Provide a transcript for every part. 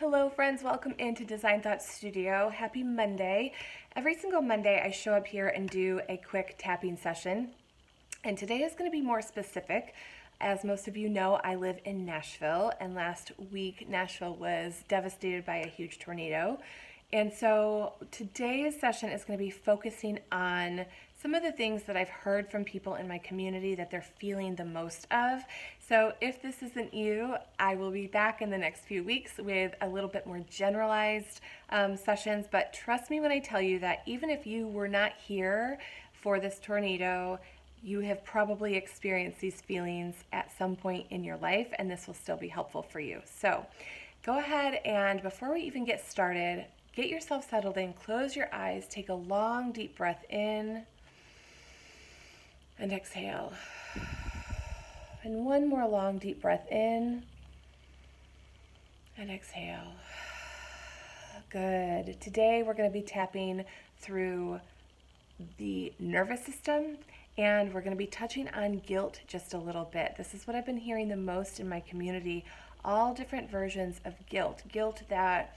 Hello, friends. Welcome into Design Thought Studio. Happy Monday. Every single Monday, I show up here and do a quick tapping session. And today is going to be more specific. As most of you know, I live in Nashville, and last week, Nashville was devastated by a huge tornado. And so today's session is going to be focusing on some of the things that I've heard from people in my community that they're feeling the most of. So if this isn't you, I will be back in the next few weeks with a little bit more generalized sessions. But trust me when I tell you that even if you were not here for this tornado, you have probably experienced these feelings at some point in your life, and this will still be helpful for you. So go ahead and before we even get started, get yourself settled in, close your eyes, take a long, deep breath in, and exhale. And one more long, deep breath in, and exhale. Good. Today we're going to be tapping through the nervous system, and we're going to be touching on guilt just a little bit. This is what I've been hearing the most in my community, all different versions of guilt. Guilt that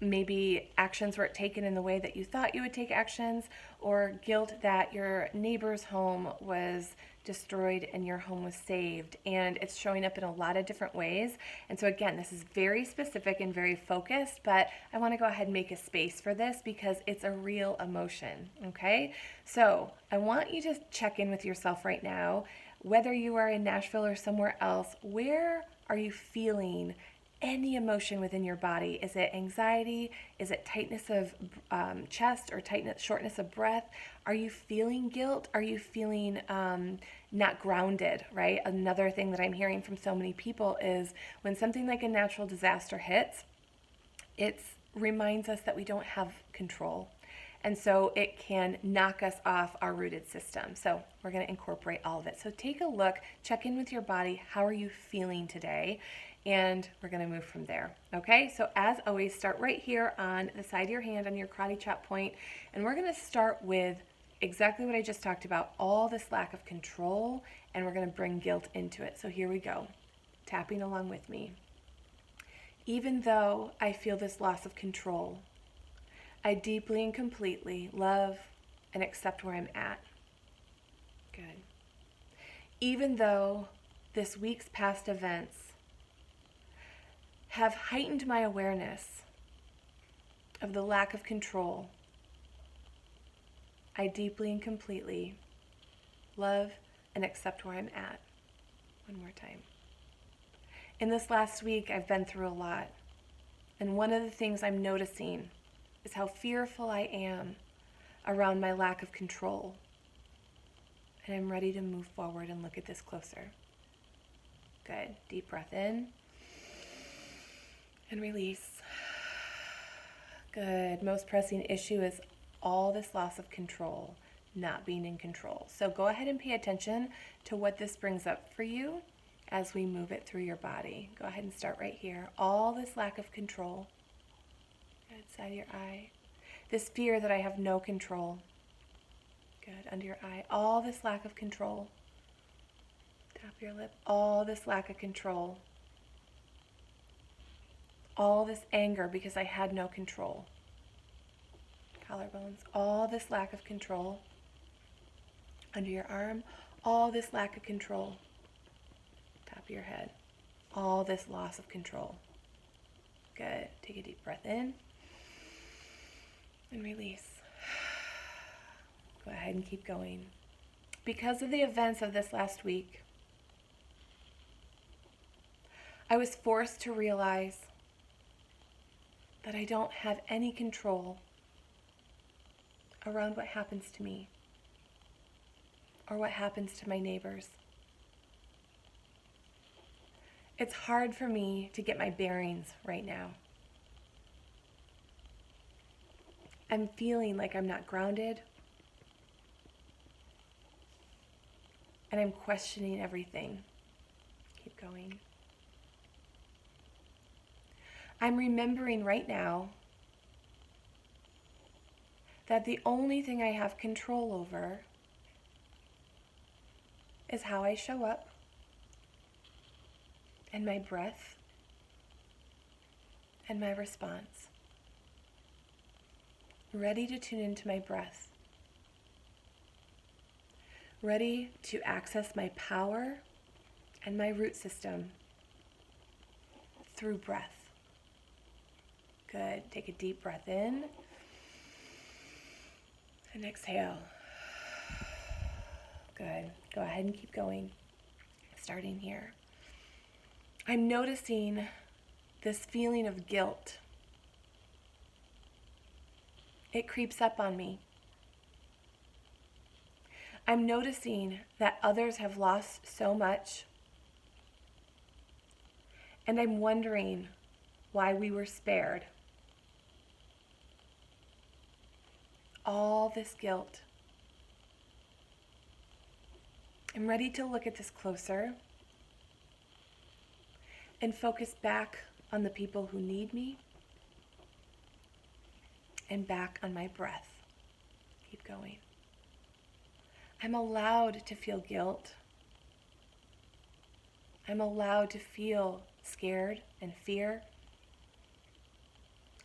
maybe actions weren't taken in the way that you thought you would take actions, or guilt that your neighbor's home was destroyed and your home was saved. And it's showing up in a lot of different ways. And so again, this is very specific and very focused, but I want to go ahead and make a space for this because it's a real emotion, okay? So I want you to check in with yourself right now, whether you are in Nashville or somewhere else. Where are you feeling any emotion within your body? Is it anxiety? Is it tightness of chest or shortness of breath? Are you feeling guilt? Are you feeling not grounded, right? Another thing that I'm hearing from so many people is when something like a natural disaster hits, it reminds us that we don't have control. And so it can knock us off our rooted system. So we're going to incorporate all of it. So take a look, check in with your body. How are you feeling today? And we're going to move from there. Okay, so as always, start right here on the side of your hand on your karate chop point. And we're going to start with exactly what I just talked about, all this lack of control, and we're going to bring guilt into it. So here we go, tapping along with me. Even though I feel this loss of control, I deeply and completely love and accept where I'm at. Good. Even though this week's past events have heightened my awareness of the lack of control, I deeply and completely love and accept where I'm at. One more time. In this last week, I've been through a lot. And one of the things I'm noticing is how fearful I am around my lack of control. And I'm ready to move forward and look at this closer. Good. Deep breath in and release. Good. Most pressing issue is all this loss of control, not being in control. So go ahead and pay attention to what this brings up for you as we move it through your body. Go ahead and start right here. All this lack of control. Good. Side of your eye. This fear that I have no control. Good. Under your eye. All this lack of control. Top of your lip. All this lack of control. All this anger because I had no control. Collarbones. All this lack of control. Under your arm. All this lack of control. Top of your head. All this loss of control. Good. Take a deep breath in and release. Go ahead and keep going. Because of the events of this last week, I was forced to realize that I don't have any control around what happens to me or what happens to my neighbors. It's hard for me to get my bearings right now. I'm feeling like I'm not grounded, and I'm questioning everything. Keep going. I'm remembering right now that the only thing I have control over is how I show up and my breath and my response. Ready to tune into my breath. Ready to access my power and my root system through breath. Good. Take a deep breath in and exhale. Good. Go ahead and keep going. Starting here. I'm noticing this feeling of guilt. It creeps up on me. I'm noticing that others have lost so much, and I'm wondering why we were spared. All this guilt. I'm ready to look at this closer and focus back on the people who need me and back on my breath. Keep going. I'm allowed to feel guilt. I'm allowed to feel scared and fear.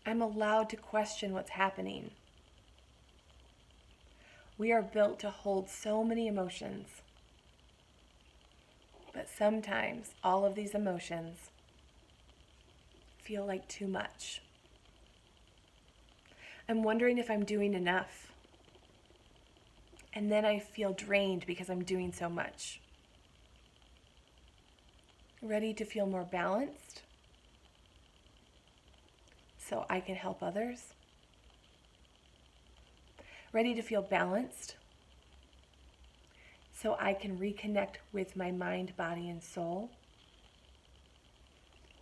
I'm allowed to question what's happening. We are built to hold so many emotions, but sometimes all of these emotions feel like too much. I'm wondering if I'm doing enough. And then I feel drained because I'm doing so much. Ready to feel more balanced so I can help others. Ready to feel balanced so I can reconnect with my mind, body, and soul.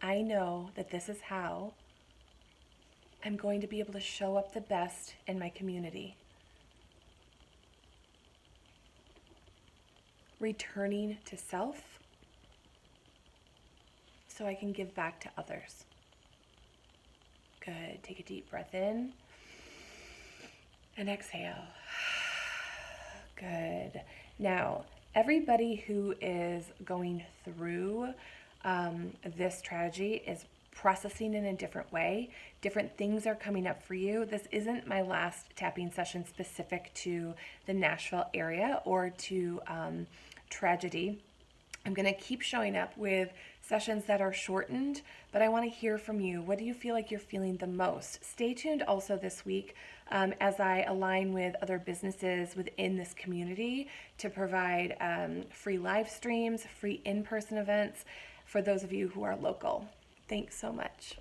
I know that this is how I'm going to be able to show up the best in my community. Returning to self so I can give back to others. Good. Take a deep breath in and exhale. Good. Now, everybody who is going through this tragedy is processing in a different way. Different things are coming up for you. This isn't my last tapping session specific to the Nashville area or to tragedy. I'm going to keep showing up with sessions that are shortened, but I want to hear from you. What do you feel like you're feeling the most? Stay tuned also this week as I align with other businesses within this community to provide free live streams, free in-person events for those of you who are local. Thanks so much.